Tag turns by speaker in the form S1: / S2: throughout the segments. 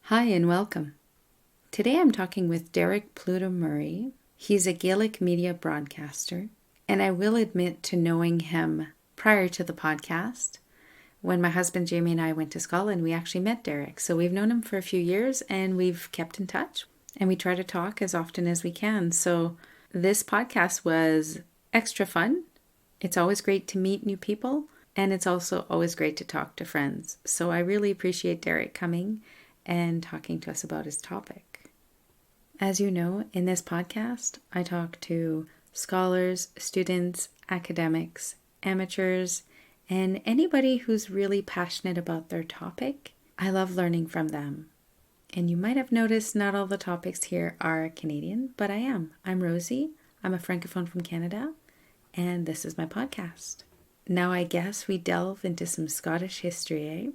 S1: Hi and welcome. Today I'm talking with Derek Pluto Murray. He's a Gaelic media broadcaster, and I will admit to knowing him prior to the podcast. When my husband Jamie and I went to Scotland, we actually met Derek. So we've known him for a few years and we've kept in touch and we try to talk as often as we can. So this podcast was extra fun. It's always great to meet new people, and it's also always great to talk to friends. So I really appreciate Derek coming and talking to us about his topic. As you know, in this podcast, I talk to scholars, students, academics, amateurs, and anybody who's really passionate about their topic. I love learning from them. And you might have noticed not all the topics here are Canadian, but I am. I'm Rosie. I'm a Francophone from Canada, and this is my podcast. Now I guess we delve into some Scottish history, eh?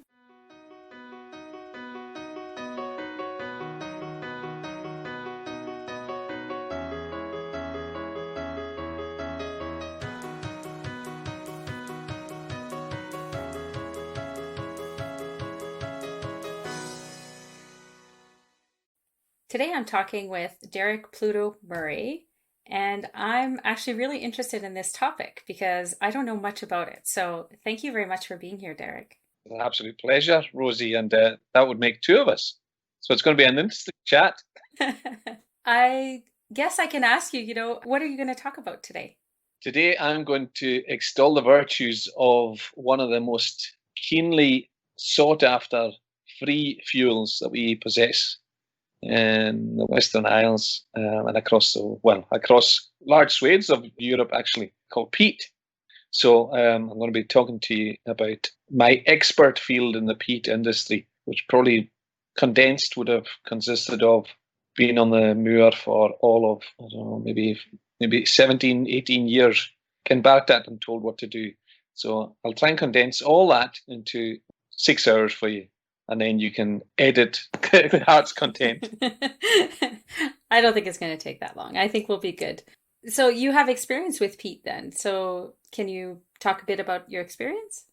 S1: Today I'm talking with Derek Pluto Murray, and I'm actually really interested in this topic because I don't know much about it. So thank you very much for being here, Derek.
S2: An absolute pleasure, Rosie, and that would make two of us. So it's going to be an interesting chat.
S1: I guess I can ask you, what are you going to talk about today?
S2: Today, I'm going to extol the virtues of one of the most keenly sought after free fuels that we possess in the Western Isles and across large swathes of Europe, actually, called peat. So I'm going to be talking to you about my expert field in the peat industry, which probably condensed would have consisted of being on the moor for all of, I don't know, maybe 17, 18 years, embarked at and told what to do. So I'll try and condense all that into 6 hours for you, and then you can edit the heart's content.
S1: I don't think it's going to take that long. I think we'll be good. So you have experience with peat then. So can you talk a bit about your experience?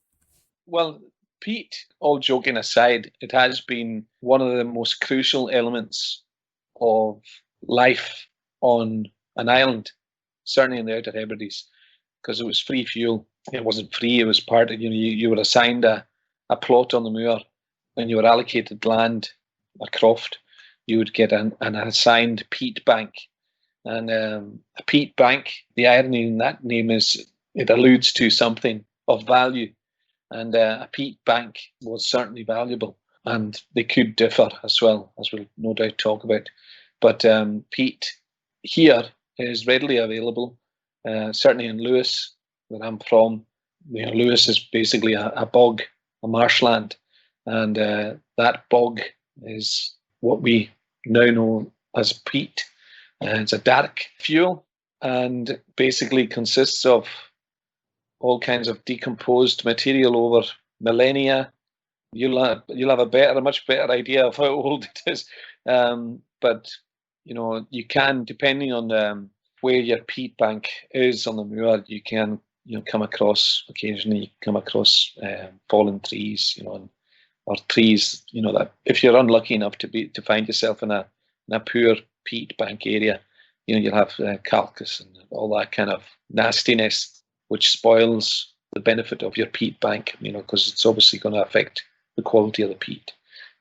S2: Well, peat, all joking aside, it has been one of the most crucial elements of life on an island, certainly in the Outer Hebrides, because it was free fuel. It wasn't free, it was part of, you were assigned a plot on the moor. When you were allocated land, a croft, you would get an assigned peat bank. And a peat bank, the irony in that name is it alludes to something of value. And a peat bank was certainly valuable. And they could differ as well, as we'll no doubt talk about. But peat here is readily available, certainly in Lewis, where I'm from. Lewis is basically a bog, a marshland. And that bog is what we now know as peat. It's a dark fuel and basically consists of all kinds of decomposed material over millennia. You'll have a much better idea of how old it is. But you can, depending on where your peat bank is on the moor, you can come across fallen trees, or trees, that if you're unlucky enough to find yourself in a poor peat bank area, you'll have calcus and all that kind of nastiness, which spoils the benefit of your peat bank, because it's obviously going to affect the quality of the peat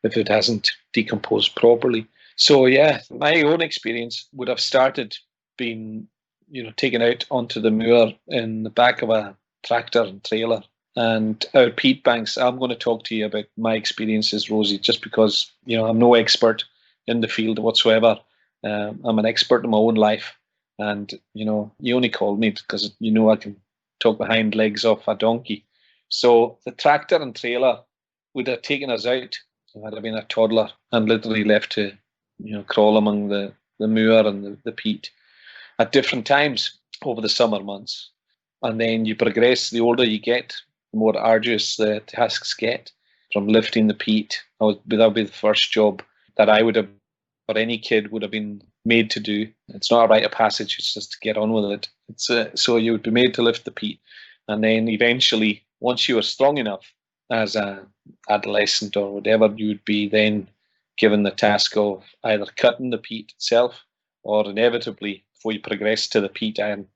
S2: if it hasn't decomposed properly. So yeah, my own experience would have started being, taken out onto the moor in the back of a tractor and trailer. And our peat banks, I'm going to talk to you about my experiences, Rosie, just because, I'm no expert in the field whatsoever. I'm an expert in my own life. And, you only called me because, I can talk the hind legs off a donkey. So the tractor and trailer would have taken us out. I'd have been a toddler and literally left to, crawl among the moor and the peat at different times over the summer months. And then you progress, the older you get, the more arduous the tasks get, from lifting the peat. That would be the first job that I would have, or any kid would have been made to do. It's not a rite of passage, it's just to get on with it. So you would be made to lift the peat. And then eventually, once you were strong enough as an adolescent or whatever, you would be then given the task of either cutting the peat itself, or inevitably, before you progress to the peat iron,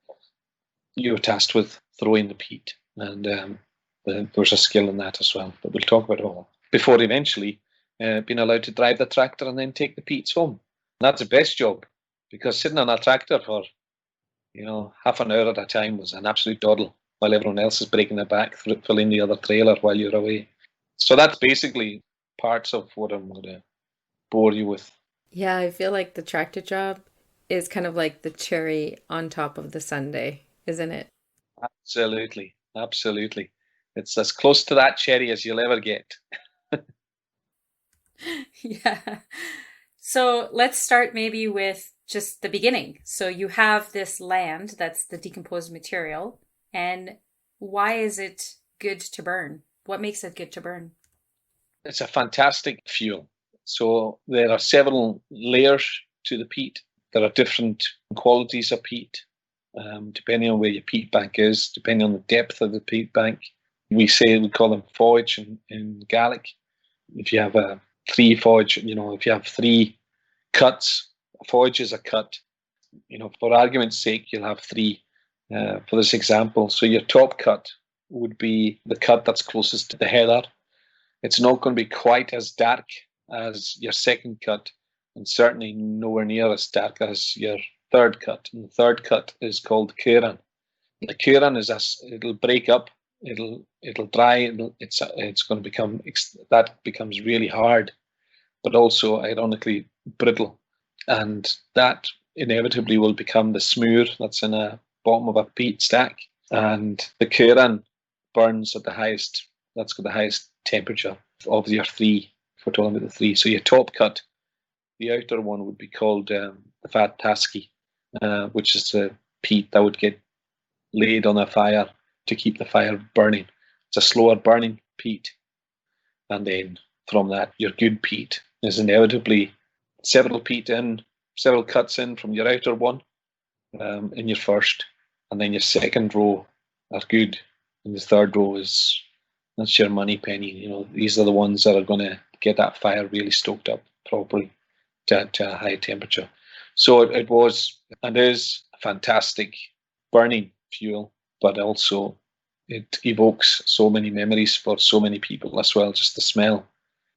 S2: you're tasked with throwing the peat. And there's a skill in that as well. But we'll talk about it all. Before eventually being allowed to drive the tractor and then take the peats home. And that's the best job, because sitting on a tractor for half an hour at a time was an absolute doddle, while everyone else is breaking their back filling the other trailer while you're away. So that's basically parts of what I'm going to bore you with.
S1: Yeah, I feel like the tractor job is kind of like the cherry on top of the sundae, isn't it?
S2: Absolutely. Absolutely. It's as close to that cherry as you'll ever get.
S1: Yeah. So let's start maybe with just the beginning. So you have this land that's the decomposed material, and why is it good to burn? What makes it good to burn?
S2: It's a fantastic fuel. So there are several layers to the peat. There are different qualities of peat, depending on where your peat bank is, depending on the depth of the peat bank. We call them fòig in Gaelic. If you have a three fòig, if you have three cuts, a fòig is a cut. For argument's sake, you'll have three for this example. So your top cut would be the cut that's closest to the heather. It's not going to be quite as dark as your second cut, and certainly nowhere near as dark as your third cut. And the third cut is called Curan. The Curan it'll break up, it'll dry, it's going to becomes really hard, but also ironically brittle, and that inevitably will become the smear that's in the bottom of a peat stack. And the Curan burns at the highest. That's got the highest temperature of your three. If we're talking about the three, so your top cut, the outer one would be called the fat tasky, which is the peat that would get laid on a fire to keep the fire burning. It's a slower burning peat, and then from that, your good peat is inevitably several cuts in from your outer one in your first, and then your second row are good, and the third row that's your money penny. These are the ones that are going to get that fire really stoked up properly to a high temperature. So it was and is a fantastic burning fuel, but also it evokes so many memories for so many people as well. Just the smell.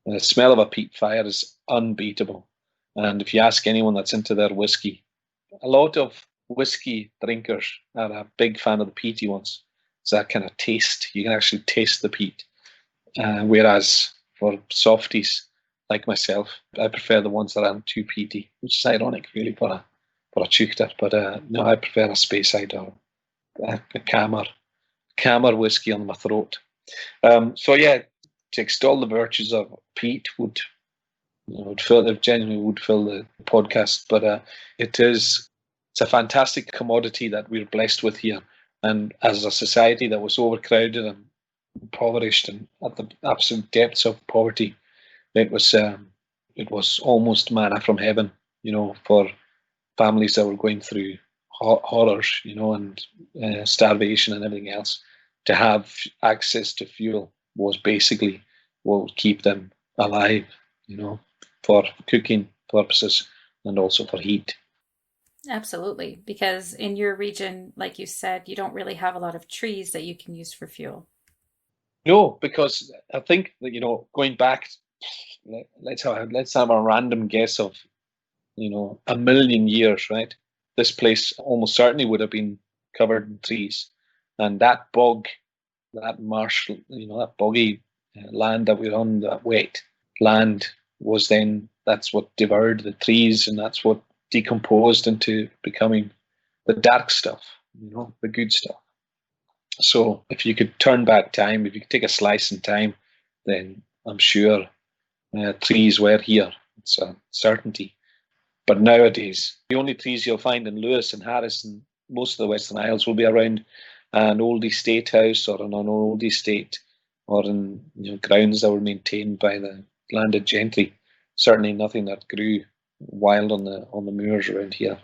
S2: And the smell of a peat fire is unbeatable. And if you ask anyone that's into their whiskey, a lot of whiskey drinkers are a big fan of the peaty ones. It's that kind of taste. You can actually taste the peat. Whereas for softies like myself, I prefer the ones that aren't too peaty, which is ironic really for a chuchter. But no, I prefer a Speyside or a calmer whiskey on my throat. So yeah, to extol the virtues of peat would genuinely would fill the podcast. But it's a fantastic commodity that we're blessed with here. And as a society that was overcrowded and impoverished and at the absolute depths of poverty, it was almost manna from heaven, for families that were going through horrors, and starvation and everything else. To have access to fuel was basically what would keep them alive, for cooking purposes and also for heat.
S1: Absolutely, because in your region, like you said, you don't really have a lot of trees that you can use for fuel.
S2: No, because I think that going back, let's have a random guess of a million years, right? This place almost certainly would have been covered in trees, and that bog, that marsh, that boggy land that we're on, that wet land, that's what devoured the trees, and that's what decomposed into becoming the dark stuff, the good stuff. So if you could turn back time, if you could take a slice in time, then I'm sure trees were here. It's a certainty. But nowadays, the only trees you'll find in Lewis and Harris and most of the Western Isles will be around an old estate house or an old estate, or in grounds that were maintained by the landed gentry. Certainly nothing that grew wild on the moors around here.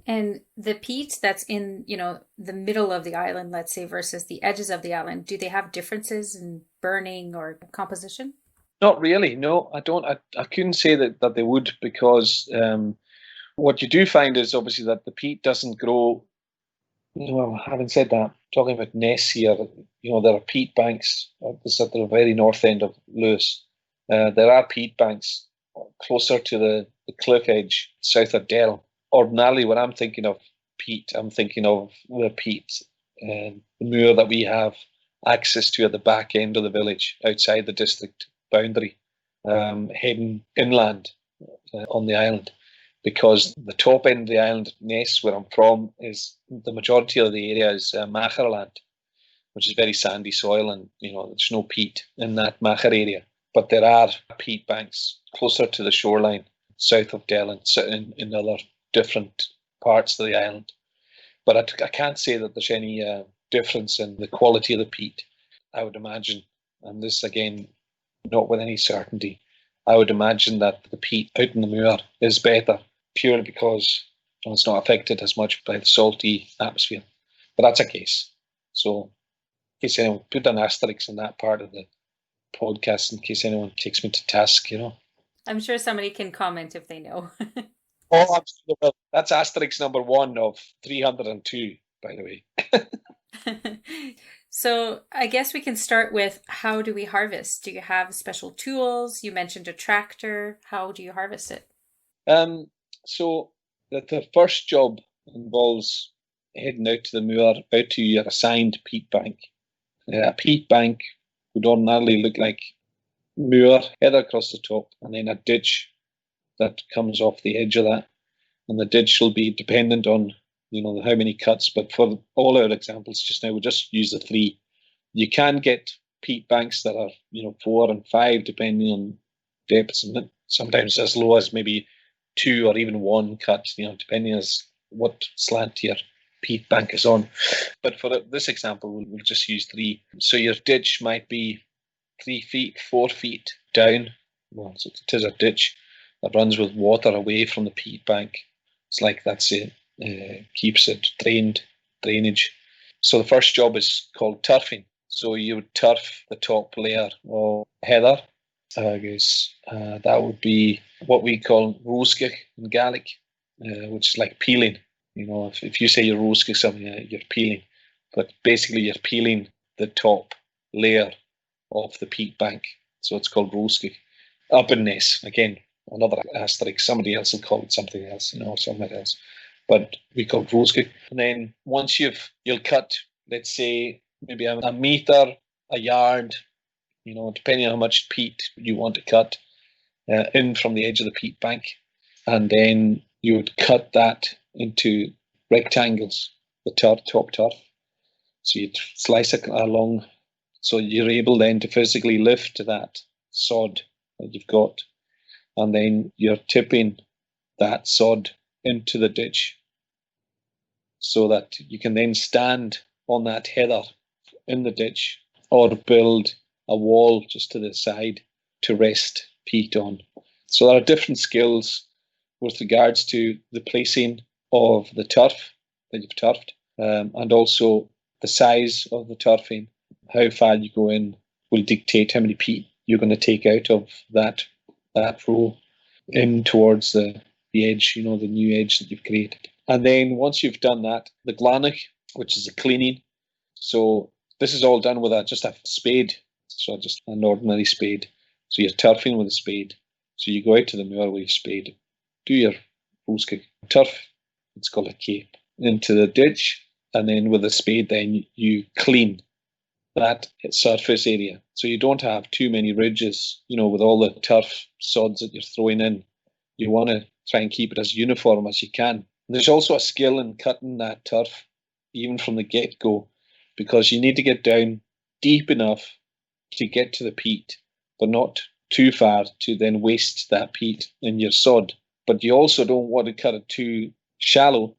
S1: And the peat that's in, the middle of the island, let's say, versus the edges of the island, do they have differences in burning or composition?
S2: Not really. No, I don't. I couldn't say that they would, because what you do find is obviously that the peat doesn't grow. Well, having said that, talking about nests here, there are peat banks. This is at the very north end of Lewis. There are peat banks closer to the cliff edge, south of Dell. Ordinarily, when I'm thinking of peat, I'm thinking of the peat, the moor that we have access to at the back end of the village, outside the district boundary, heading inland on the island. Because the top end of the island, Ness, where I'm from, is the majority of the area is Macher land, which is very sandy soil, and there's no peat in that Macher area. But there are peat banks closer to the shoreline, south of Dell, and in other different parts of the island. But I can't say that there's any difference in the quality of the peat. I would imagine, and this again, not with any certainty, I would imagine that the peat out in the moor is better, purely because it's not affected as much by the salty atmosphere. But that's a case. So, in case anyone, put an asterisk in that part of the podcast in case anyone takes me to task,
S1: I'm sure somebody can comment if they know.
S2: Oh, absolutely. That's asterisk number 1 of 302, by the way.
S1: So I guess we can start with, how do we harvest? Do you have special tools? You mentioned a tractor. How do you harvest it?
S2: So the first job involves heading out to the moor, out to your assigned peat bank. A peat bank would ordinarily look like moor, heather across the top, and then a ditch that comes off the edge of that. And the ditch will be dependent on how many cuts. But for all our examples just now, we'll just use the 3. You can get peat banks that are 4 and 5 depending on depths, and sometimes as low as maybe 2 or even 1 cut, depending as what slant your peat bank is on. But for this example, we'll just use 3. So your ditch might be 3 feet, 4 feet down. Well, so it is a ditch that runs with water away from the peat bank. It's like that's it. Keeps it drainage. So the first job is called turfing. So you would turf the top layer of heather. I guess that would be what we call roskig in Gaelic, which is like peeling. If you say you're roskig something, you're peeling. But basically you're peeling the top layer of the peat bank. So it's called roskig. Up in Ness, again, another asterisk. Somebody else will call it something else, somewhere else. But we call it roskig. And then once you'll cut, let's say, maybe a meter, a yard, depending on how much peat you want to cut in from the edge of the peat bank. And then you would cut that into rectangles, the top turf. So you'd slice it along, so you're able then to physically lift that sod that you've got. And then you're tipping that sod into the ditch so that you can then stand on that heather in the ditch, or build a wall just to the side to rest peat on. So there are different skills with regards to the placing of the turf that you've turfed, and also the size of the turfing. How far you go in will dictate how many peat you're going to take out of that row in towards the edge, the new edge that you've created. And then once you've done that, the glánach, which is the cleaning. So this is all done with just a spade, so just an ordinary spade. So you're turfing with a spade. So you go out to the moor with your spade, do your roskig turf, it's called a cape, into the ditch, and then with a spade then you clean that surface area. So you don't have too many ridges, with all the turf sods that you're throwing in. You want to try and keep it as uniform as you can. And there's also a skill in cutting that turf, even from the get-go, because you need to get down deep enough to get to the peat, but not too far to then waste that peat in your sod. But you also don't want to cut it too shallow,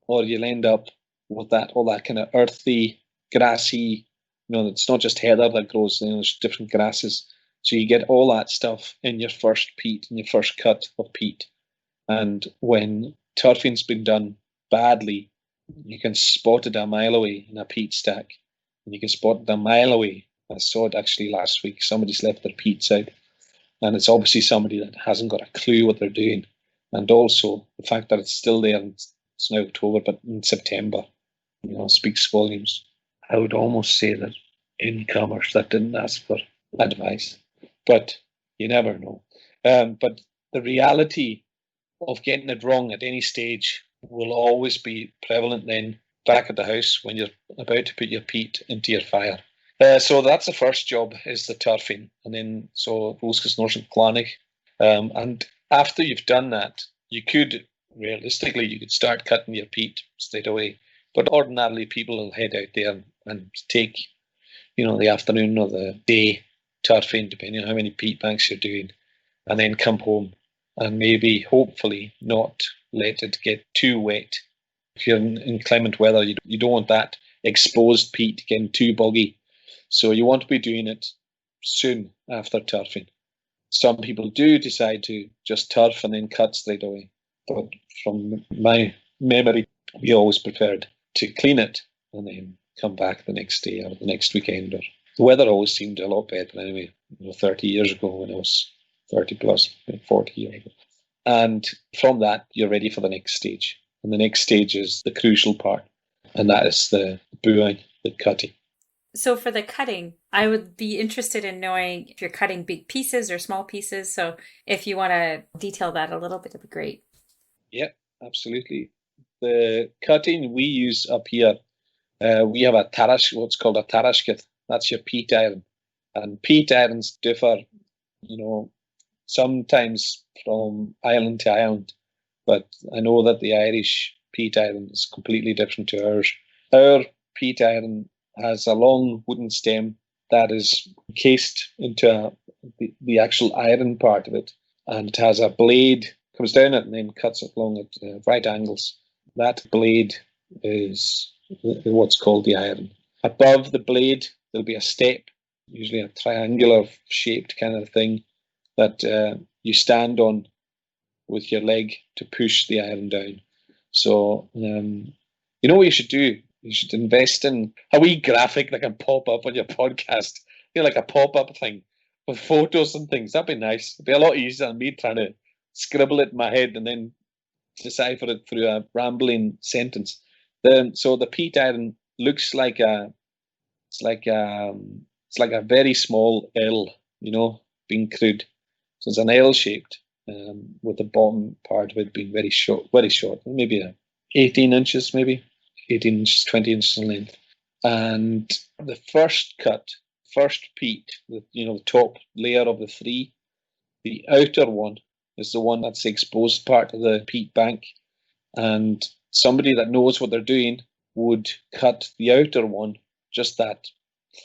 S2: or you'll end up with all that kind of earthy, grassy, it's not just heather that grows, there's different grasses. So you get all that stuff in your first peat, in your first cut of peat. And when turfing's been done badly, you can spot it a mile away in a peat stack. And you can spot it a mile away. I saw it actually last week. Somebody's left their peats out And it's obviously somebody that hasn't got a clue what they're doing. And also the fact that it's still there, and it's now October, but in September, speaks volumes. I would almost say that incomers that didn't ask for advice, but you never know. But the reality of getting it wrong at any stage will always be prevalent then back at the house when you're about to put your peat into your fire. So that's the first job, is the turfing, and then so Roscus Norton Clonic. And after you've done that, you could start cutting your peat straight away. But ordinarily, people will head out there and take, the afternoon or the day turfing, depending on how many peat banks you're doing, and then come home and maybe, hopefully, not let it get too wet. If you're in inclement weather, you don't want that exposed peat getting too boggy. So you want to be doing it soon after turfing. Some people do decide to just turf and then cut straight away. But from my memory, we always preferred to clean it and then come back the next day or the next weekend. Or the weather always seemed a lot better anyway, 30 years ago when I was 30 plus, 40 years ago. And from that, you're ready for the next stage. And the next stage is the crucial part, and that is the booing, the cutting.
S1: So for the cutting, I would be interested in knowing if you're cutting big pieces or small pieces. So if you want to detail that a little bit, it'd be great.
S2: Yeah, absolutely. The cutting we use up here, we have what's called a tarashkit. That's your peat iron. And peat irons differ, sometimes from island to island. But I know that the Irish peat iron is completely different to ours. Our peat iron has a long wooden stem that is encased into the actual iron part of it, and it has a blade, comes down it and then cuts it along at right angles. That blade is what's called the iron. Above the blade, there'll be a step, usually a triangular shaped kind of thing, that you stand on with your leg to push the iron down. So, you know what you should do? You should invest in a wee graphic that can pop up on your podcast, like a pop-up thing with photos and things. That'd be nice. It'd be a lot easier than me trying to scribble it in my head and then decipher it through a rambling sentence. So the peat iron looks like it's like a very small L, being crude. So it's an L shaped, with the bottom part of it being very short, maybe 18 inches, 18 inches, 20 inches in length. And the first peat, the top layer of the three, the outer one is the one that's the exposed part of the peat bank. And somebody that knows what they're doing would cut the outer one just that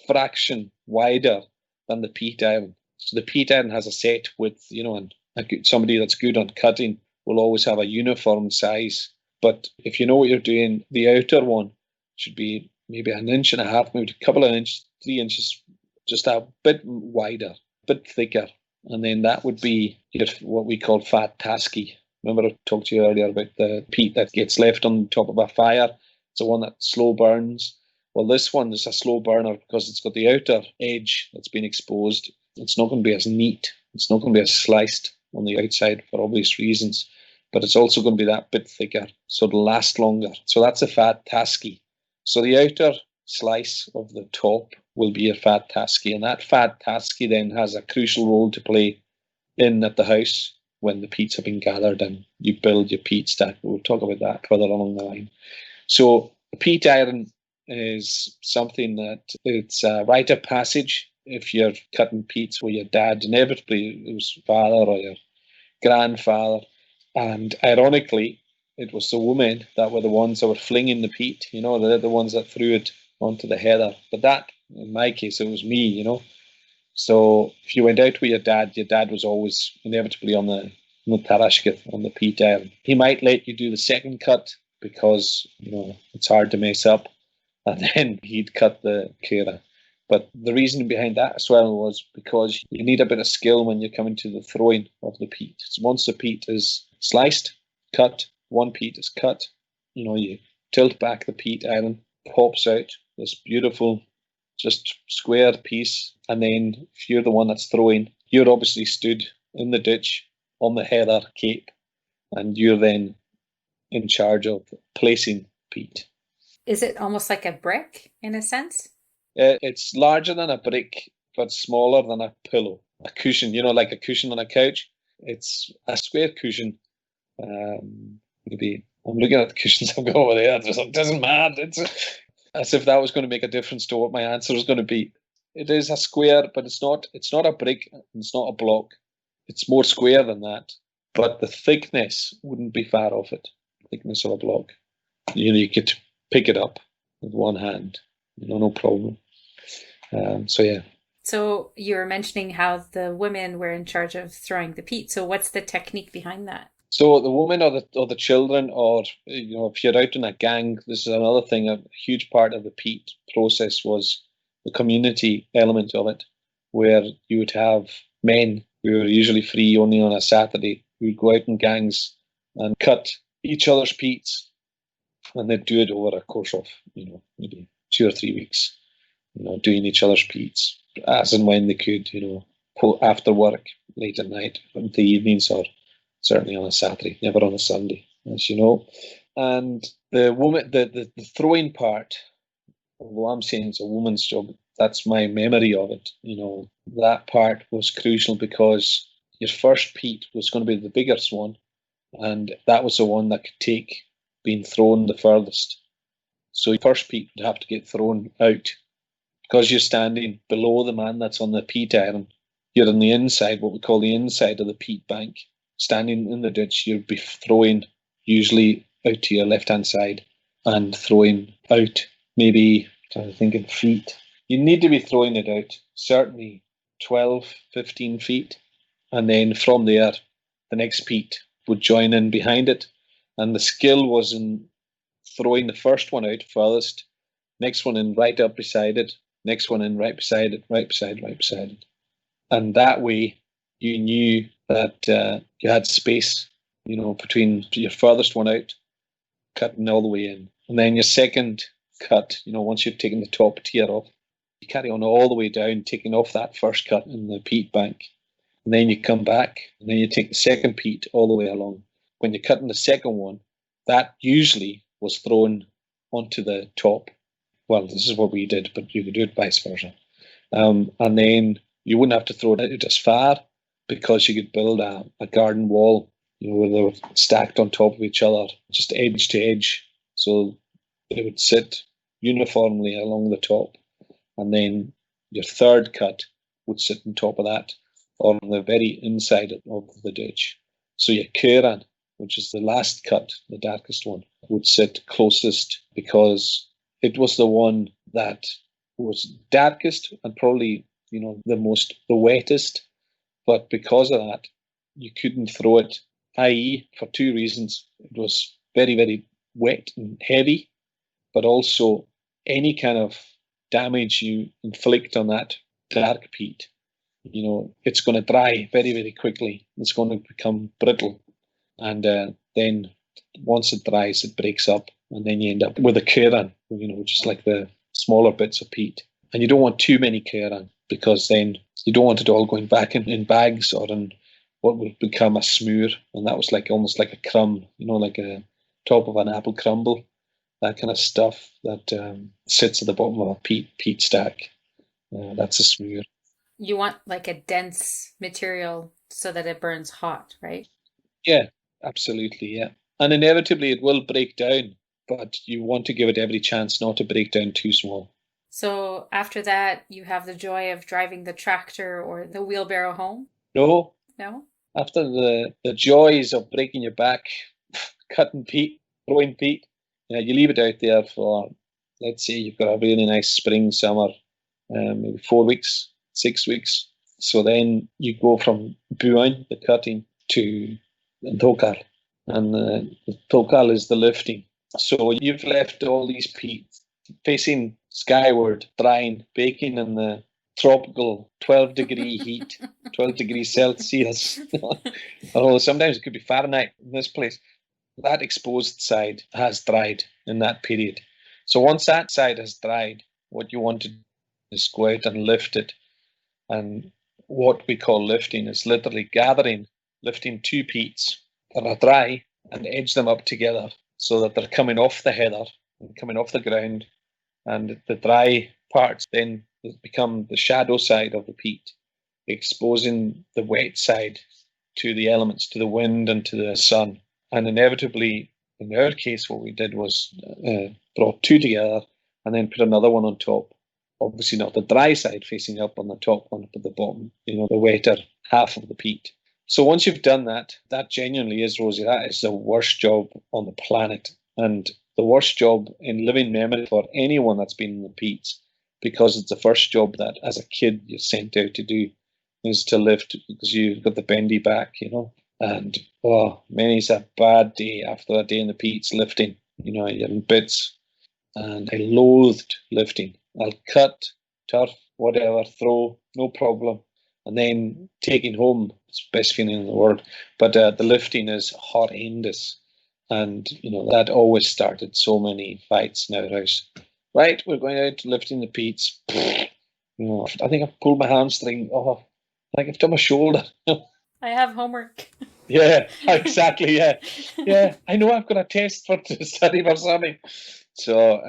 S2: fraction wider than the peat iron. So the peat iron has a set width, and somebody that's good on cutting will always have a uniform size. But if you know what you're doing, the outer one should be maybe 1.5 inches, maybe a couple of inches, 3 inches, just a bit wider, a bit thicker. And then that would be what we call fat tasky. Remember I talked to you earlier about the peat that gets left on top of a fire? It's the one that slow burns. Well, this one is a slow burner because it's got the outer edge that's been exposed. It's not going to be as neat. It's not going to be as sliced on the outside for obvious reasons. But it's also going to be that bit thicker, so it'll last longer. So that's a fat tasky. So the outer slice of the top will be your fat tasky. And that fat tasky then has a crucial role to play in at the house when the peats have been gathered and you build your peat stack. We'll talk about that further along the line. So the peat iron is something that it's a rite of passage if you're cutting peats with your dad. Inevitably, it was father or your grandfather. And ironically, it was the women that were the ones that were flinging the peat, they're the ones that threw it onto the heather. But that, in my case, it was me, So if you went out with your dad was always inevitably on the tarashkit, on the peat iron. He might let you do the second cut because, it's hard to mess up. And then he'd cut the clearer. But the reason behind that as well was because you need a bit of skill when you're coming to the throwing of the peat. So once the peat is sliced, cut, one peat is cut, you tilt back the peat iron, pops out this beautiful, just square piece. And then if you're the one that's throwing, you're obviously stood in the ditch on the heather cape, and you're then in charge of placing peat.
S1: Is it almost like a brick in a sense?
S2: It's larger than a brick, but smaller than a pillow, a cushion, like a cushion on a couch. It's a square cushion. Maybe I'm looking at the cushions I've got over there. It doesn't matter. It's as if that was going to make a difference to what my answer was going to be. It is a square, but it's not. It's not a brick. It's not a block. It's more square than that. But the thickness wouldn't be far off it. Thickness of a block. You could pick it up with one hand. No problem. So yeah.
S1: So you were mentioning how the women were in charge of throwing the peat. So what's the technique behind that?
S2: So the women or the children, or if you're out in a gang, this is another thing. A huge part of the peat process was the community element of it, where you would have men who were usually free only on a Saturday, who would go out in gangs and cut each other's peats, and they'd do it over a course of maybe 2 or 3 weeks, doing each other's peats as and when they could, after work, late at night, in the evenings, or certainly on a Saturday, never on a Sunday, as you know. And the woman, the throwing part, although I'm saying it's a woman's job, that's my memory of it. That part was crucial because your first peat was going to be the biggest one, and that was the one that could take being thrown the furthest. So your first peat would have to get thrown out. Because you're standing below the man that's on the peat iron, you're on the inside, what we call the inside of the peat bank. Standing in the ditch, you'd be throwing usually out to your left-hand side and throwing out maybe, trying to think in feet. You need to be throwing it out, certainly 12, 15 feet. And then from there, the next peat would join in behind it. And the skill was in throwing the first one out furthest, next one in right up beside it, next one in right beside it, right beside it. And that way you knew that you had space, between your furthest one out, cutting all the way in. And then your second cut, once you've taken the top tier off, you carry on all the way down, taking off that first cut in the peat bank. And then you come back, and then you take the second peat all the way along. When you're cutting the second one, that usually was thrown onto the top. Well, this is what we did, but you could do it vice versa. And then you wouldn't have to throw it out as far, because you could build a garden wall, where they were stacked on top of each other, just edge to edge. So they would sit uniformly along the top. And then your third cut would sit on top of that, or on the very inside of the ditch. So your Kieran, which is the last cut, the darkest one, would sit closest, because it was the one that was darkest and probably, the wettest. But because of that, you couldn't throw it, i.e., for 2 reasons. It was very, very wet and heavy, but also any kind of damage you inflict on that dark peat, it's going to dry very, very quickly. It's going to become brittle. And then once it dries, it breaks up. And then you end up with a Kieran, which is like the smaller bits of peat. And you don't want too many Kieran, because then you don't want it all going back in bags or in what would become a smear. And that was almost like a crumb, like a top of an apple crumble, that kind of stuff that sits at the bottom of a peat stack. That's a smear.
S1: You want like a dense material so that it burns hot, right?
S2: Yeah, absolutely, yeah. And inevitably it will break down, but you want to give it every chance not to break down too small.
S1: So after that, you have the joy of driving the tractor or the wheelbarrow home?
S2: No.
S1: No?
S2: After the joys of breaking your back, cutting peat, throwing peat, you leave it out there for, let's say you've got a really nice spring, summer, maybe 4 weeks, 6 weeks. So then you go from buoying, the cutting, to the tokar. And the tokar is the lifting. So you've left all these peat facing skyward, drying, baking in the tropical 12-degree heat, 12 degrees Celsius. Although sometimes it could be Fahrenheit in this place. That exposed side has dried in that period. So once that side has dried, what you want to do is go out and lift it and what we call lifting is literally lifting two peats that are dry and edge them up together so that they're coming off the heather and coming off the ground, and the dry parts then become the shadow side of the peat, exposing the wet side to the elements, to the wind and to the sun. And inevitably, in our case, what we did was brought two together and then put another one on top. Obviously not the dry side facing up on the top one, but the bottom, the wetter half of the peat. So once you've done that, that genuinely is, Rosie, that is the worst job on the planet. And the worst job in living memory for anyone that's been in the peats, because it's the first job that as a kid you're sent out to do, is to lift, because you've got the bendy back, and many's a bad day after a day in the peats lifting. You're in bits. And I loathed lifting. I'll cut, turf, whatever, throw, no problem. And then taking home, it's the best feeling in the world. But the lifting is horrendous. And, that always started so many fights in our house. Right, we're going out lifting the peats. I think I've pulled my hamstring. Oh, I think I've done my shoulder.
S1: I have homework.
S2: Yeah, exactly. Yeah. I know I've got a test to study for something. So,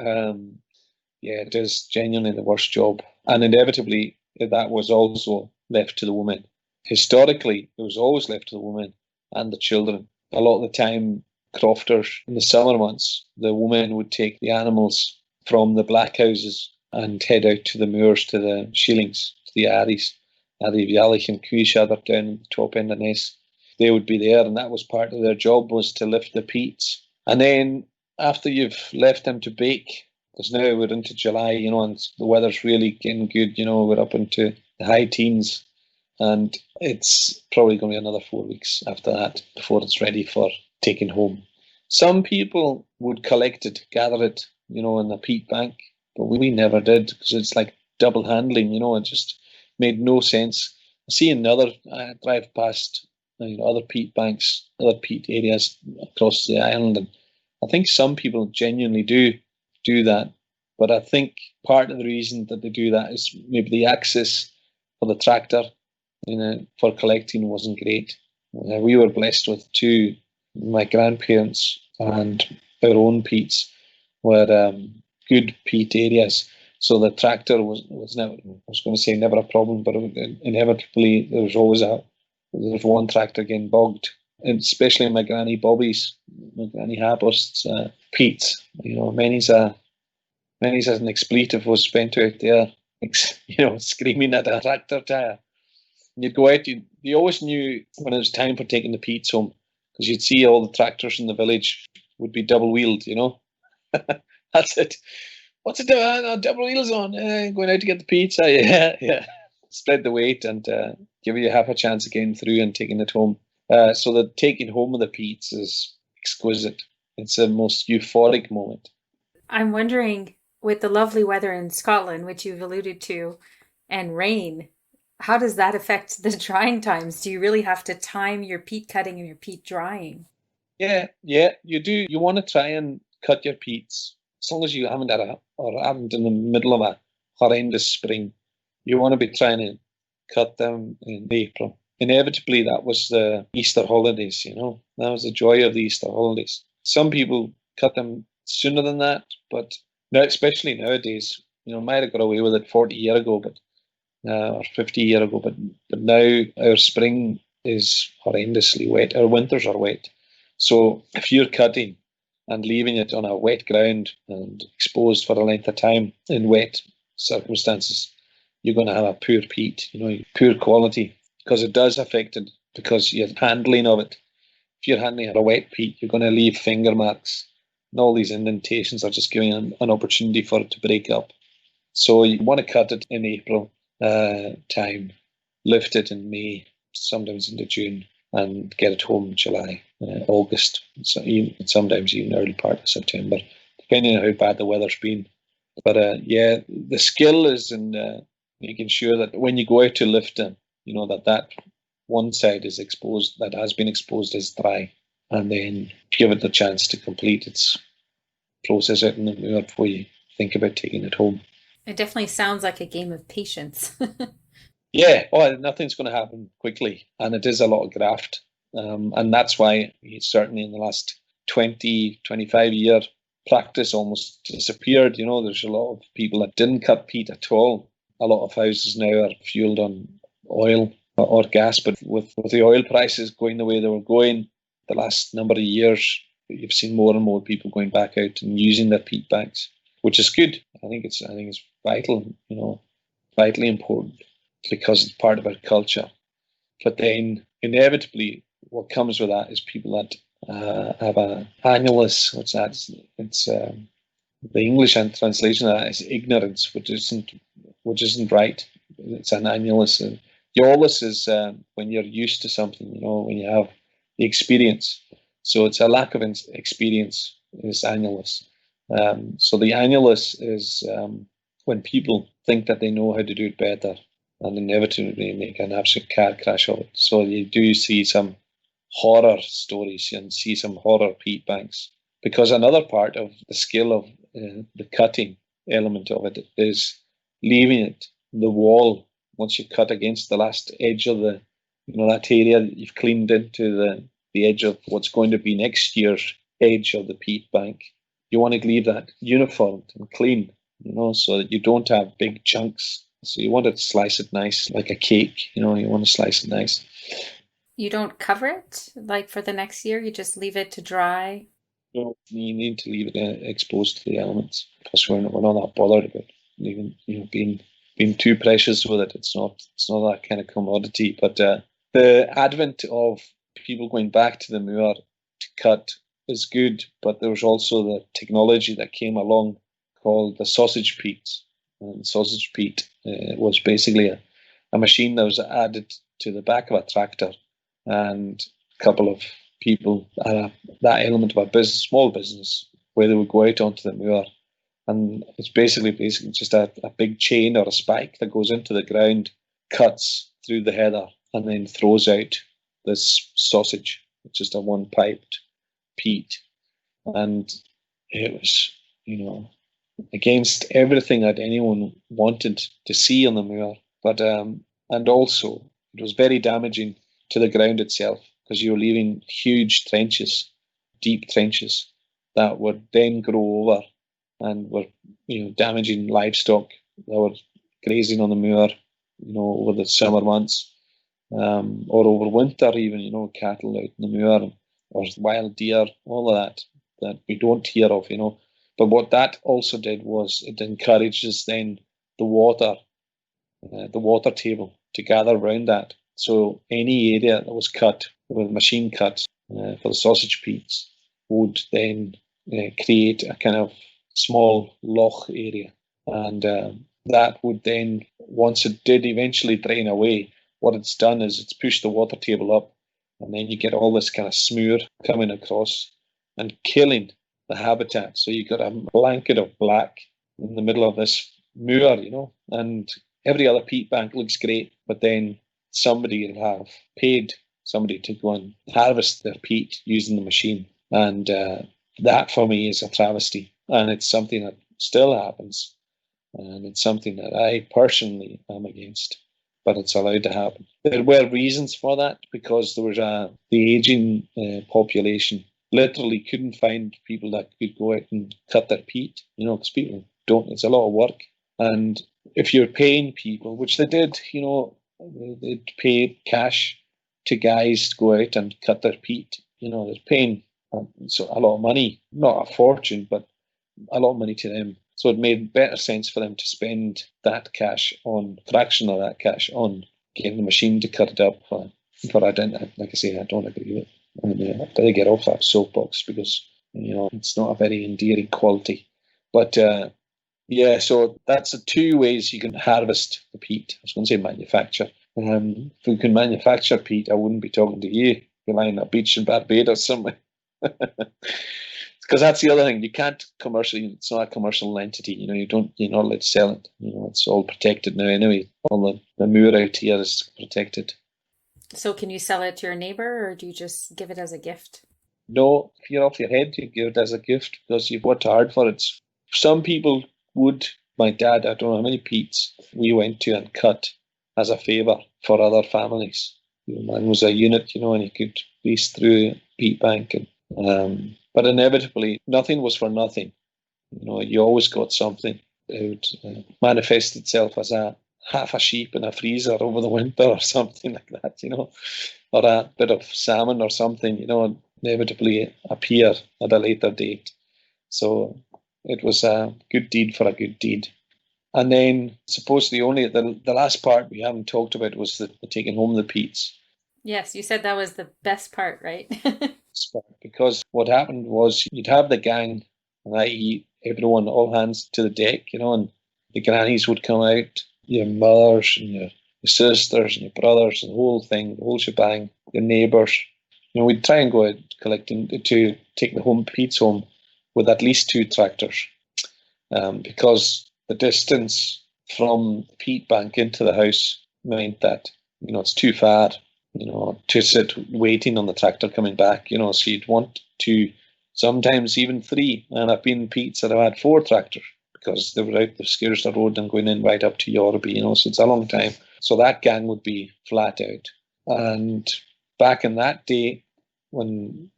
S2: it is genuinely the worst job. And inevitably, that was also left to the woman. Historically, it was always left to the woman and the children. A lot of the time, crofters in the summer months, the women would take the animals from the black houses and head out to the moors, to the shillings, to the Aries, Arivialich and Cuishadder down at the top end of Ness. They would be there, and that was part of their job, was to lift the peats. And then after you've left them to bake, because now we're into July, and the weather's really getting good, we're up into the high teens, and it's probably going to be another 4 weeks after that before it's ready for taking home. Some people would collect it, gather it, in the peat bank, but we never did, because it's like double handling, it just made no sense. I see I drive past other peat banks, other peat areas across the island, and I think some people genuinely do that. But I think part of the reason that they do that is maybe the access for the tractor for collecting wasn't great. We were blessed with two. My grandparents and our own peats were good peat areas. So the tractor was never, I was going to say never a problem, but inevitably there was one tractor getting bogged, and especially my granny Bobby's, my granny Haberst's peats. Many's an expletive was spent out there, screaming at a tractor tire. And you'd go out, you always knew when it was time for taking the peats home, because you'd see all the tractors in the village would be double wheeled, That's it. What's it doing? Double wheels on. Going out to get the pizza. Yeah. Spread the weight and give you half a chance of getting through and taking it home. So the taking home of the peats is exquisite. It's the most euphoric moment.
S1: I'm wondering, with the lovely weather in Scotland, which you've alluded to, and rain, how does that affect the drying times? Do you really have to time your peat cutting and your peat drying?
S2: Yeah, you do. You want to try and cut your peats as long as you haven't haven't in the middle of a horrendous spring. You want to be trying to cut them in April. Inevitably, that was the Easter holidays, That was the joy of the Easter holidays. Some people cut them sooner than that, but now, especially nowadays, might have got away with it 40 years ago, but or 50 years ago, but now our spring is horrendously wet. Our winters are wet. So if you're cutting and leaving it on a wet ground and exposed for a length of time in wet circumstances, you're going to have a poor peat, poor quality, because it does affect it, because your handling of it. If you're handling a wet peat, you're going to leave finger marks, and all these indentations are just giving an opportunity for it to break up. So you want to cut it in April time, lift it in May, sometimes into June, and get it home in July, August, sometimes even early part of September, depending on how bad the weather's been. But the skill is in making sure that when you go out to lift them, that one side is exposed, that has been exposed, is dry, and then give it the chance to complete its process out in the moor before you think about taking it home.
S1: It definitely sounds like a game of patience.
S2: Yeah, oh, nothing's going to happen quickly, and it is a lot of graft. And that's why certainly in the last 20, 25 year practice almost disappeared. There's a lot of people that didn't cut peat at all. A lot of houses now are fueled on oil or gas, but with the oil prices going the way they were going the last number of years, you've seen more and more people going back out and using their peat bags, which is good. I think it's vital, vitally important because it's part of our culture. But then inevitably, what comes with that is people that have a annulus. What's that? It's the English translation of that is ignorance, which isn't right. It's an annulus. And Eolus is when you're used to something, when you have the experience. So it's a lack of experience is annulus. So the annulus is when people think that they know how to do it better and inevitably make an absolute car crash of it. So you do see some horror stories and see some horror peat banks. Because another part of the skill of the cutting element of it is leaving it, the wall, once you cut against the last edge of that area that you've cleaned into the edge of what's going to be next year's edge of the peat bank. You want to leave that uniform and clean, so that you don't have big chunks. So you want to slice it nice, like a cake, you want to slice it nice.
S1: You don't cover it like for the next year, you just leave it to dry.
S2: So you need to leave it exposed to the elements because we're not that bothered about even being too precious with it. It's not that kind of commodity. But the advent of people going back to the moor to cut is good. But there was also the technology that came along called the sausage peat. And the sausage peat was basically a machine that was added to the back of a tractor, and a couple of people had that element of a business, small business, where they would go out onto the moor, and it's basically just a big chain or a spike that goes into the ground, cuts through the heather, and then throws out this sausage. It's just a one-piped peat, and it was, against everything that anyone wanted to see on the moor. But and also it was very damaging to the ground itself because you were leaving huge trenches, deep trenches that would then grow over and were damaging livestock that were grazing on the moor, over the summer months, or over winter even, cattle out in the moor or wild deer, all of that we don't hear of. But what that also did was it encourages then the water table to gather around that. So any area that was cut with machine cuts for the sausage peats would then create a kind of small loch area. And that would then, once it did eventually drain away, what it's done is it's pushed the water table up, and then you get all this kind of smear coming across and killing the habitat. So you've got a blanket of black in the middle of this moor, and every other peat bank looks great, but then somebody will have paid somebody to go and harvest their peat using the machine. And that for me is a travesty. And it's something that still happens. And it's something that I personally am against, but it's allowed to happen. There were reasons for that because there was the aging population literally couldn't find people that could go out and cut their peat, because people don't, it's a lot of work. And if you're paying people, which they did, they'd pay cash to guys to go out and cut their peat. They're paying so a lot of money, not a fortune, but a lot of money to them. So it made better sense for them to spend that cash on, fraction of that cash on getting the machine to cut it up. But I don't, like I say, I don't agree with it. And I've got to get off that soapbox because, it's not a very endearing quality. But yeah, so that's the two ways you can harvest the peat. I was going to say manufacture. If we can manufacture peat, I wouldn't be talking to you. You're lying on a beach in Barbados somewhere. Because that's the other thing. You can't commercially. It's not a commercial entity. You're not allowed to sell it. It's all protected now anyway. All the moor out here is protected.
S1: So can you sell it to your neighbor or do you just give it as a gift?
S2: No, if you're off your head, you give it as a gift because you've worked hard for it. Some people would. My dad, I don't know how many peats we went to and cut. as a favour for other families. Man was a unit, and he could piece through peat bank. But inevitably, nothing was for nothing. You always got something. It would manifest itself as a half a sheep in a freezer over the winter or something like that, or a bit of salmon or something, inevitably appear at a later date. So it was a good deed for a good deed. And then, supposedly, only the last part we haven't talked about was the taking home the peats.
S1: Yes, you said that was the best part, right?
S2: Because what happened was you'd have the gang, and i.e., everyone, all hands to the deck, and the grannies would come out, your mothers and your sisters and your brothers and the whole thing, the whole shebang, your neighbours. We'd try and go out collecting to take the home peats home with at least 2 tractors, because the distance from the peat bank into the house meant that it's too far to sit waiting on the tractor coming back, so you'd want 2, sometimes even 3. And I've been peats that have had 4 tractors because they were out the Scarsdale Road and going in right up to Yorby, so it's a long time. So that gang would be flat out. And back in that day, when,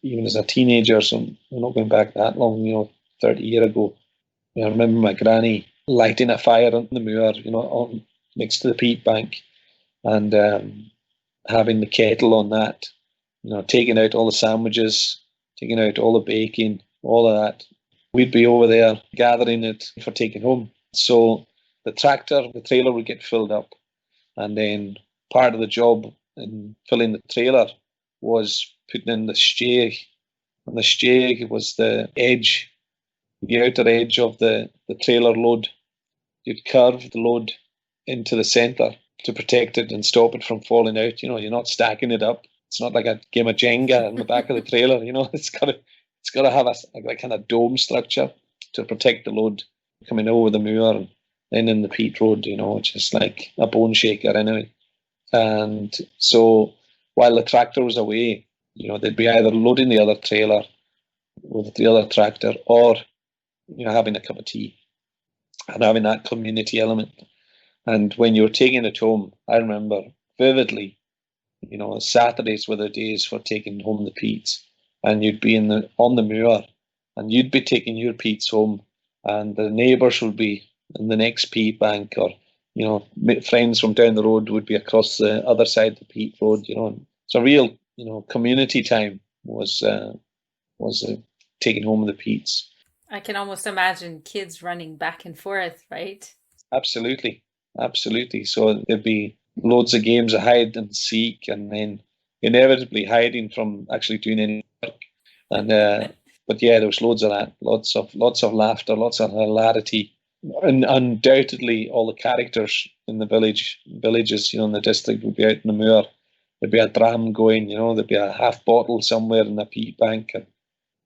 S2: even as a teenager, so we're not going back that long, 30 years ago, I remember my granny lighting a fire on the moor, on next to the peat bank, and having the kettle on that, taking out all the sandwiches, taking out all the baking, all of that. We'd be over there gathering it for taking home. So the trailer would get filled up, and then part of the job in filling the trailer was putting in the stay, and the stay was the outer edge of the trailer load. You'd curve the load into the centre to protect it and stop it from falling out. You're not stacking it up. It's not like a game of Jenga in the back of the trailer. It's got to have a kind of dome structure to protect the load coming over the moor and then in the peat road, which is like a bone shaker anyway. And so while the tractor was away, they'd be either loading the other trailer with the other tractor or, having a cup of tea and having that community element. And when you were taking it home, I remember vividly, Saturdays were the days for taking home the peats, and you'd be on the moor, and you'd be taking your peats home, and the neighbours would be in the next peat bank, or friends from down the road would be across the other side of the peat road. It's a real community time was taking home the peats.
S1: I can almost imagine kids running back and forth, right?
S2: Absolutely. So there'd be loads of games of hide and seek, and then inevitably hiding from actually doing any work. And but yeah, there was loads of that, lots of laughter, lots of hilarity, and undoubtedly all the characters in the villages, in the district would be out in the moor. There'd be a dram going, there'd be a half bottle somewhere in the peat bank, and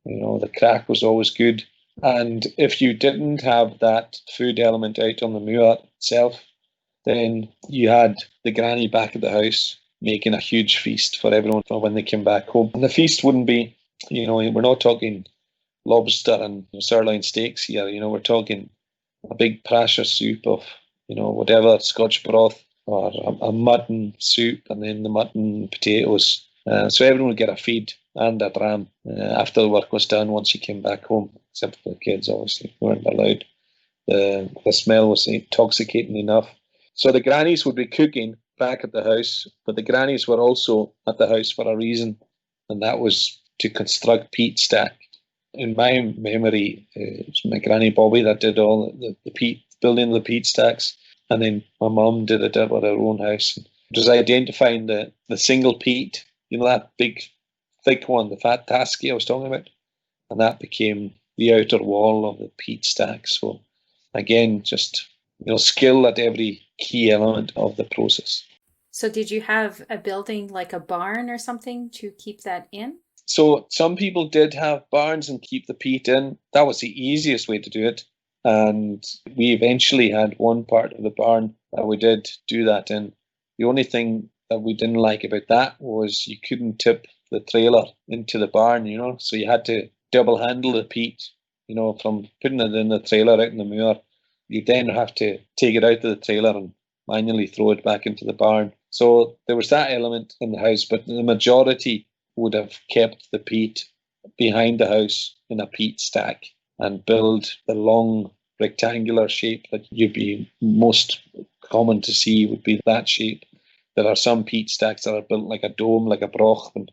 S2: the crack was always good. And if you didn't have that food element out on the moor itself, then you had the granny back at the house making a huge feast for everyone for when they came back home. And the feast wouldn't be, we're not talking lobster and sirloin steaks here. We're talking a big prasha soup of, whatever, Scotch broth or a mutton soup, and then the mutton potatoes. So everyone would get a feed and a dram after the work was done once you came back home, except for the kids, obviously, who weren't allowed. The smell was intoxicating enough. So the grannies would be cooking back at the house, but the grannies were also at the house for a reason, and that was to construct peat stack. In my memory, it was my granny Bobby that did all the peat, building the peat stacks, and then my mum did it at her own house. It was identifying the single peat, that big, thick one, the fat tasky I was talking about, and that became the outer wall of the peat stack. So again, just skill at every key element of the process.
S1: So did you have a building like a barn or something to keep that in?
S2: So some people did have barns and keep the peat in. That was the easiest way to do it. And we eventually had one part of the barn that we did do that in. The only thing that we didn't like about that was you couldn't tip the trailer into the barn, so you had to double handle the peat, from putting it in the trailer out in the moor. You then have to take it out of the trailer and manually throw it back into the barn. So there was that element in the house, but the majority would have kept the peat behind the house in a peat stack and build the long rectangular shape that you'd be most common to see would be that shape. There are some peat stacks that are built like a dome, like a broch, and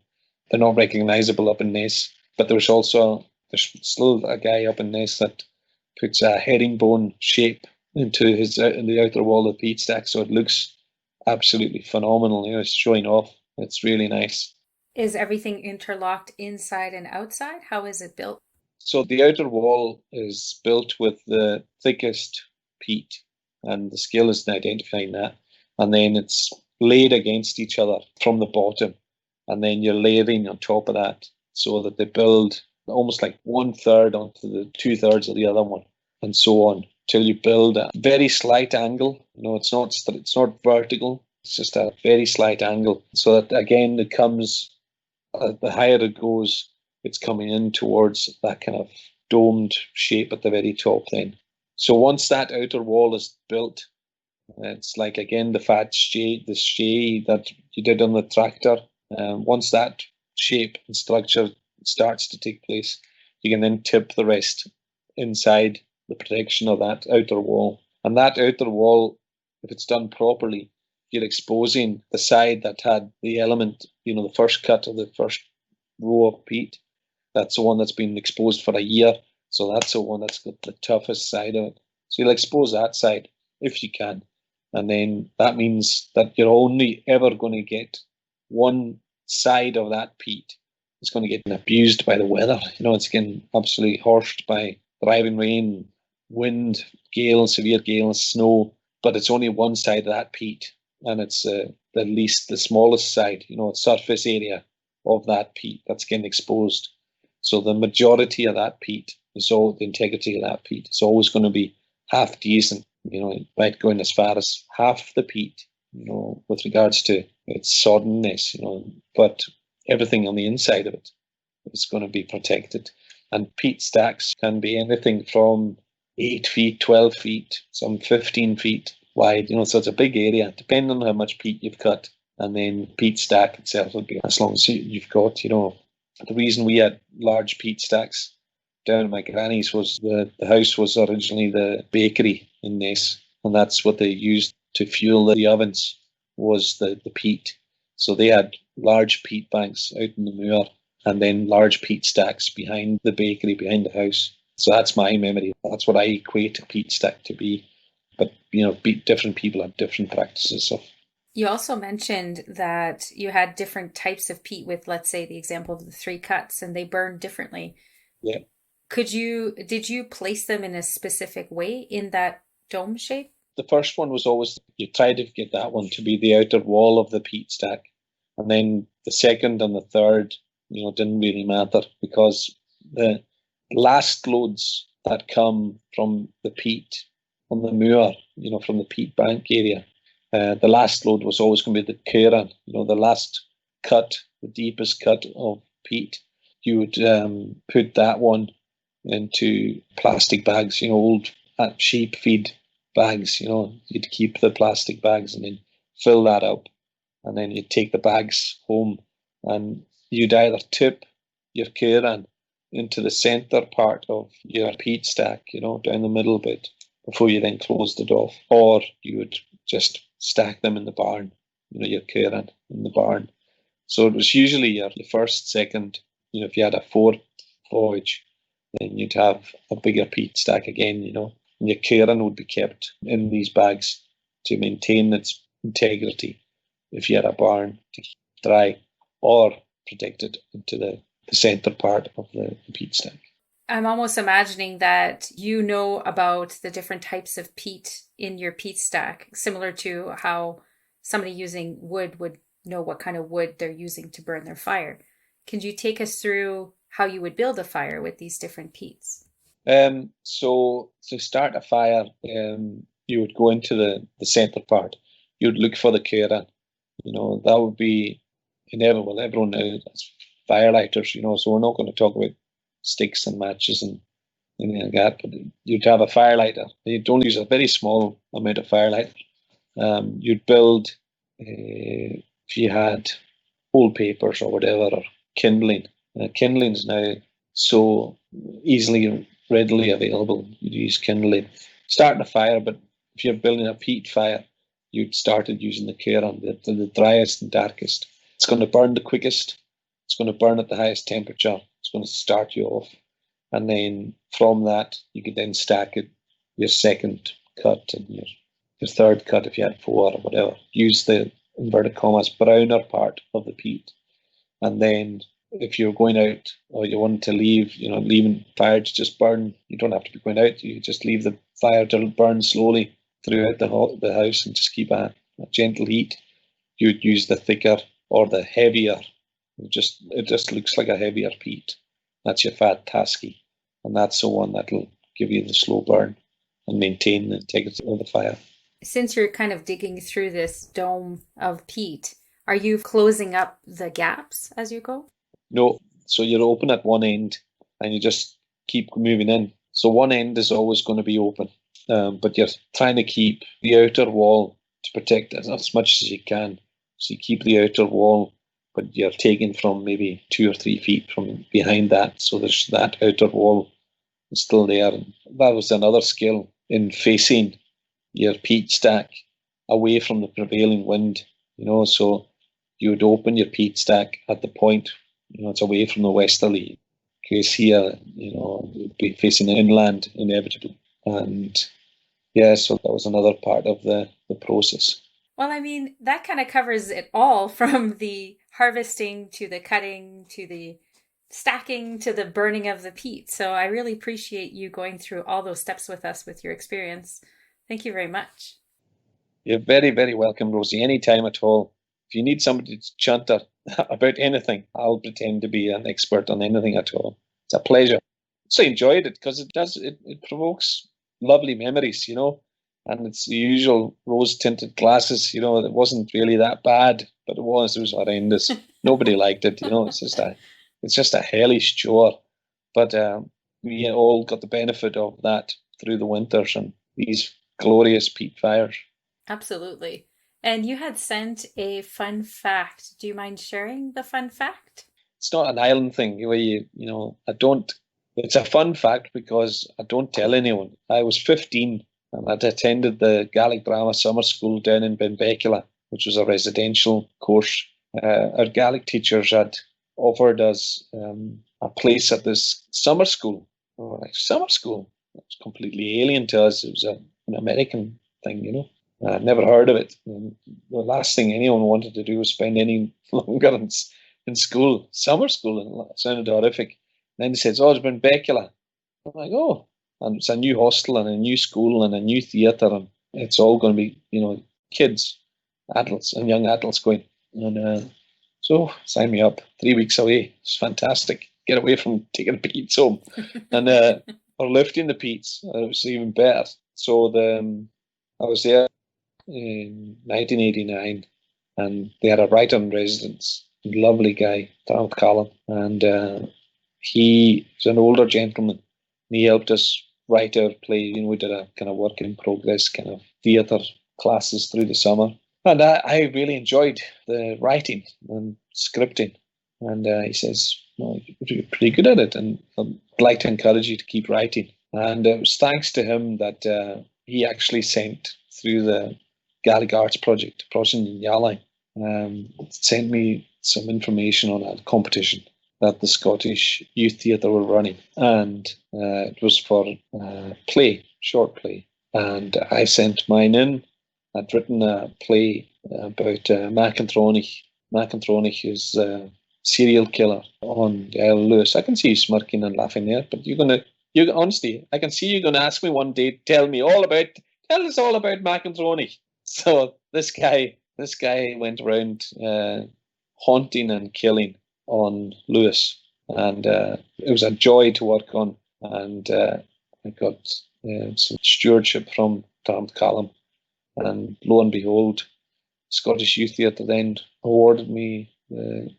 S2: they're not recognisable up in Ness. But there's still a guy up in Ness that puts a herringbone shape in the outer wall of the peat stack, so it looks absolutely phenomenal. It's showing off. It's really nice.
S1: Is everything interlocked inside and outside? How is it built?
S2: So the outer wall is built with the thickest peat, and the skill is in identifying that. And then it's laid against each other from the bottom, and then you're layering on top of that so that they build almost like 1/3 onto the 2/3 of the other one, and so on till you build a very slight angle. It's not vertical. It's just a very slight angle, so that again it comes. The higher it goes, it's coming in towards that kind of domed shape at the very top then. So once that outer wall is built, it's like, again, the shay that you did on the tractor. Once that shape and structure starts to take place, you can then tip the rest inside the protection of that outer wall. And that outer wall, if it's done properly, you're exposing the side that had the element, the first cut of the first row of peat. That's the one that's been exposed for a year. So that's the one that's got the toughest side of it. So you'll expose that side if you can. And then that means that you're only ever going to get one side of that peat. It's going to get abused by the weather. It's getting absolutely horsed by driving rain, wind, severe gales, snow. But it's only one side of that peat. And it's the smallest side, surface area of that peat that's getting exposed. So the majority of that peat the integrity of that peat is always going to be half decent. It might go in as far as half the peat, with regards to its soddenness, but everything on the inside of it is going to be protected. And peat stacks can be anything from 8 feet, 12 feet, some 15 feet wide, so it's a big area, depending on how much peat you've cut. And then peat stack itself will be as long as you've got, The reason we had large peat stacks down at my granny's was the house was originally the bakery in Ness, and that's what they used to fuel the ovens, was the peat. So they had large peat banks out in the moor, and then large peat stacks behind the bakery, behind the house. So that's my memory. That's what I equate a peat stack to be. But, different people have different practices. So
S1: you also mentioned that you had different types of peat with, let's say, the example of the 3 cuts, and they burned differently.
S2: Yeah.
S1: Did you place them in a specific way in that dome shape?
S2: The first one was always, you tried to get that one to be the outer wall of the peat stack. And then the second and the third, didn't really matter, because the last loads that come from the peat on the moor, from the peat bank area, the last load was always going to be the Kieran, the last cut, the deepest cut of peat. You would put that one into plastic bags, old sheep feed bags. You'd keep the plastic bags and then fill that up, and then you'd take the bags home, and you'd either tip your Kieran into the centre part of your peat stack, down the middle bit, before you then closed it off, or you would just stack them in the barn, your Kieran in the barn. So it was usually your first, second, if you had a fourth voyage, then you'd have a bigger peat stack again, and your Kieran would be kept in these bags to maintain its integrity if you had a barn to keep dry, or protected into the centre part of the peat stack.
S1: I'm almost imagining that you know about the different types of peat in your peat stack, similar to how somebody using wood would know what kind of wood they're using to burn their fire. Can you take us through how you would build a fire with these different peats?
S2: So to start a fire, you would go into the centre part. You would look for the Kieran. That would be inevitable. Everyone knows firelighters, so we're not going to talk about sticks and matches and anything like that, but you'd have a firelighter. You'd only use a very small amount of firelighter, You'd build, if you had old papers or whatever, or kindling. Kindling's now so easily, readily available. You'd use kindling. Starting a fire, but if you're building a peat fire, you'd started using the Kieran, the driest and darkest. It's going to burn the quickest. It's going to burn at the highest temperature. It's going to start you off. And then from that, you could then stack it, your second cut and your third cut if you had 4 or whatever. Use the inverted commas browner part of the peat. And then if you're going out or you want to leave, leaving fire to just burn, you don't have to be going out. You just leave the fire to burn slowly throughout the house and just keep a gentle heat. You'd use the thicker or the heavier. It just looks like a heavier peat. That's your fat tasky. And that's the one that'll give you the slow burn and maintain the integrity of the fire.
S1: Since you're kind of digging through this dome of peat, are you closing up the gaps as you go?
S2: No. So you're open at one end and you just keep moving in. So one end is always going to be open, but you're trying to keep the outer wall to protect it as much as you can. So you keep the outer wall, but you're taking from maybe 2 or 3 feet from behind that. So there's that outer wall is still there. And that was another skill in facing your peat stack away from the prevailing wind, so you would open your peat stack at the point, it's away from the westerly. Because here, you'd be facing inland inevitably. And yeah, so that was another part of the process.
S1: Well, I mean, that kind of covers it all from the harvesting to the cutting to the stacking to the burning of the peat. So I really appreciate you going through all those steps with us with your experience. Thank you very much.
S2: You're very, very welcome, Rosie, anytime at all. If you need somebody to chanter about anything, I'll pretend to be an expert on anything at all. It's a pleasure. So I enjoyed it because it provokes lovely memories, and it's the usual rose-tinted glasses, it wasn't really that bad, but it was horrendous. Nobody liked it, it's just a hellish chore. But we all got the benefit of that through the winters and these glorious peat fires.
S1: Absolutely. And you had sent a fun fact. Do you mind sharing the fun fact?
S2: It's not an island thing where I don't, it's a fun fact because I don't tell anyone. I was 15 and I'd attended the Gaelic Drama Summer School down in Benbecula, which was a residential course. Our Gaelic teachers had offered us a place at this summer school. Oh, like, summer school? It was completely alien to us. It was an American thing, I'd never heard of it. And the last thing anyone wanted to do was spend any longer in school, summer school, and it sounded horrific. And then they said, "Oh, it's been Becula." I'm like, "Oh," and it's a new hostel and a new school and a new theatre, and it's all going to be, kids, adults, and young adults going. And so sign me up. 3 weeks away. It's fantastic. Get away from taking the peats home, and or lifting the peats. It was even better. So I was there in 1989, and they had a writer in residence, lovely guy, Tom Collin, and he was an older gentleman, and he helped us write our play. We did a kind of work in progress kind of theatre classes through the summer, and I really enjoyed the writing and scripting. And he says, "No, you're pretty good at it, and I'd like to encourage you to keep writing." And it was thanks to him that he actually sent through the Gaelic Arts Project, in Yala, sent me some information on a competition that the Scottish Youth Theatre were running. And it was for play, short play. And I sent mine in. I'd written a play about Macantronich. Macantronich is a serial killer on Gàidheal Lewis. I can see you smirking and laughing there, but honestly, I can see you're going to ask me one day, tell us all about Macantronich. So this guy went around haunting and killing on Lewis, and it was a joy to work on. And I got some stewardship from Tom Callum, and lo and behold, Scottish Youth Theatre then awarded me the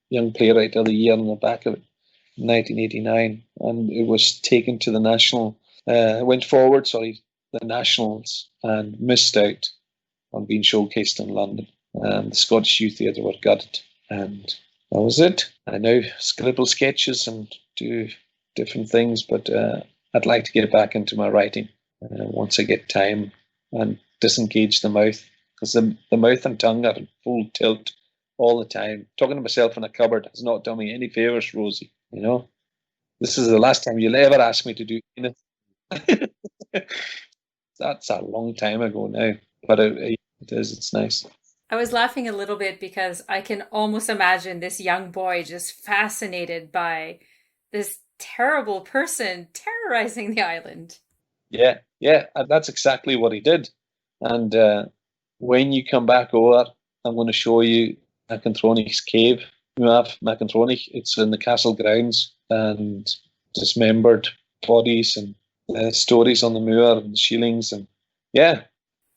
S2: Young Playwright of the Year on the back of it in 1989, and it was taken to the national. The Nationals, and missed out on being showcased in London. The Scottish Youth Theatre were gutted, and that was it. I now scribble sketches and do different things, but I'd like to get back into my writing once I get time and disengage the mouth, because the mouth and tongue are in full tilt all the time. Talking to myself in a cupboard has not done me any favours, Rosie. You know, this is the last time you'll ever ask me to do anything. That's a long time ago now, but it is. It's nice.
S1: I was laughing a little bit because I can almost imagine this young boy just fascinated by this terrible person terrorizing the island.
S2: Yeah, yeah, that's exactly what he did. And when you come back over, I'm going to show you Macanthronich's cave. You have Macanthronic. It's in the castle grounds, and dismembered bodies and stories on the moor and the shillings, and yeah,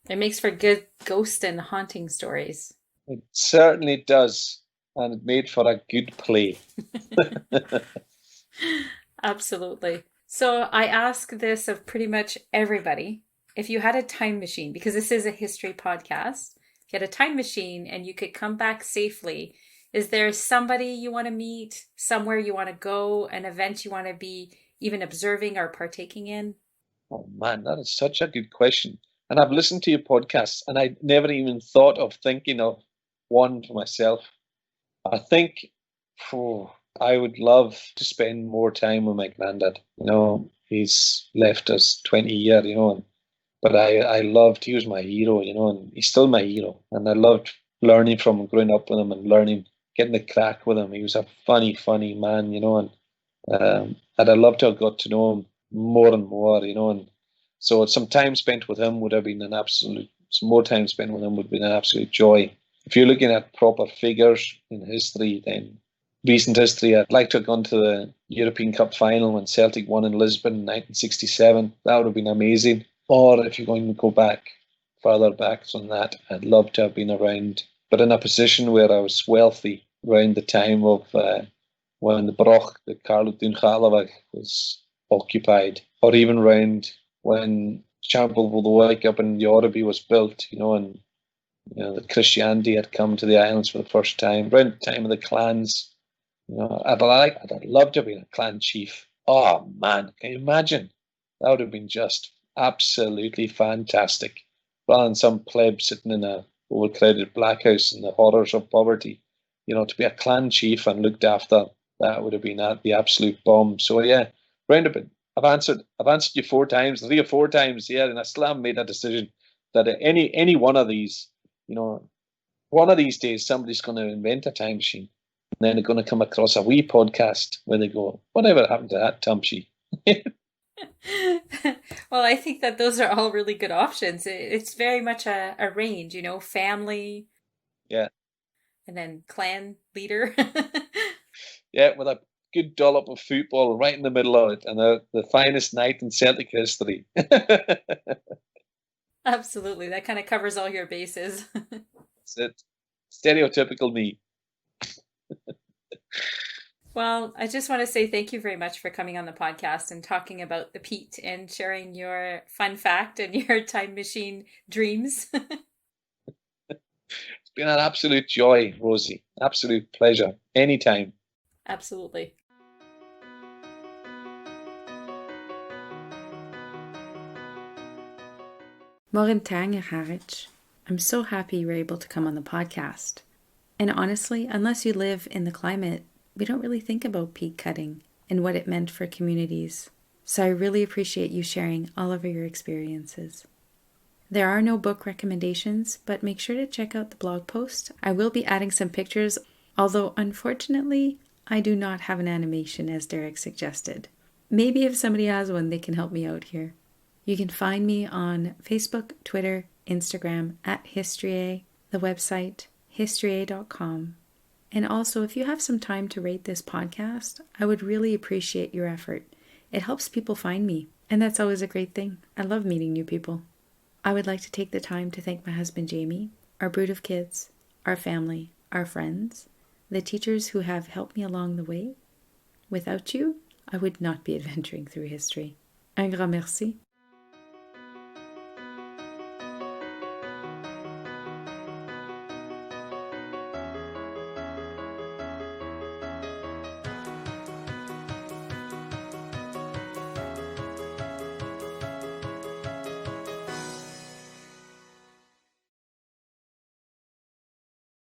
S1: It makes for good ghost and haunting stories.
S2: it certainly does, and it made for a good play.
S1: Absolutely. So I ask this of pretty much everybody. If you had a time machine, because this is a history podcast, if you had a time machine and you could come back safely, is there somebody you want to meet, somewhere you want to go, an event you want to be even observing or partaking in?
S2: Oh man, that is such a good question. And I've listened to your podcasts, and I never even thought of thinking of one for myself. I think oh, I would love to spend more time with my granddad. You know, he's left us 20 years, you know, but I loved, he was my hero, you know, and he's still my hero. And I loved learning from him, growing up with him and learning, getting the crack with him. He was a funny, funny man, you know, and I love to have got to know him more and more, you know, and so some time spent with him would have been an absolute, some more time spent with him would have been an absolute joy. If you're looking at proper figures in history, then recent history, I'd like to have gone to the European Cup final when Celtic won in Lisbon in 1967. That would have been amazing. Or if you're going to go back, further back than that, I'd love to have been around, but in a position where I was wealthy, around the time of when the Broch, the Carlo Dún was occupied, or even around when Chample Wake up in Yorubie was built, you know, and you know, that Christianity had come to the islands for the first time, around the time of the clans. You know, I'd love to have been a clan chief. Oh man, can you imagine? That would have been just absolutely fantastic. Rather than some pleb sitting in a overcrowded black house in the horrors of poverty, you know, to be a clan chief and looked after, that would have been at the absolute bomb. So yeah, round about. I've answered you 4 times, 3 or 4 times, yeah, and I still haven't made a decision that any one of these, you know, one of these days somebody's going to invent a time machine, and then they're going to come across a wee podcast where they go, "Whatever happened to that Tumpshy?"
S1: Well, I think that those are all really good options. It's very much a range, you know, family
S2: Yeah,
S1: and then clan leader.
S2: yeah, with a good dollop of football right in the middle of it, and the finest night in Celtic history. That's
S1: Absolutely. That kind of covers all your bases.
S2: it. Stereotypical me.
S1: Well, I just want to say thank you very much for coming on the podcast and talking about the peat and sharing your fun fact and your time machine dreams.
S2: It's been an absolute joy, Rosie. Absolute pleasure. Anytime.
S1: Absolutely. Morin Tanga Harich, I'm so happy you were able to come on the podcast. And honestly, unless you live in the climate, we don't really think about peat cutting and what it meant for communities. So I really appreciate you sharing all of your experiences. There are no book recommendations, but make sure to check out the blog post. I will be adding some pictures, although unfortunately, I do not have an animation as Derek suggested. Maybe if somebody has one, they can help me out here. You can find me on Facebook, Twitter, Instagram at Historyea, the website historyea.com. And also, if you have some time to rate this podcast, I would really appreciate your effort. It helps people find me, and that's always a great thing. I love meeting new people. I would like to take the time to thank my husband Jamie, our brood of kids, our family, our friends, the teachers who have helped me along the way. Without you, I would not be adventuring through history. Un grand merci.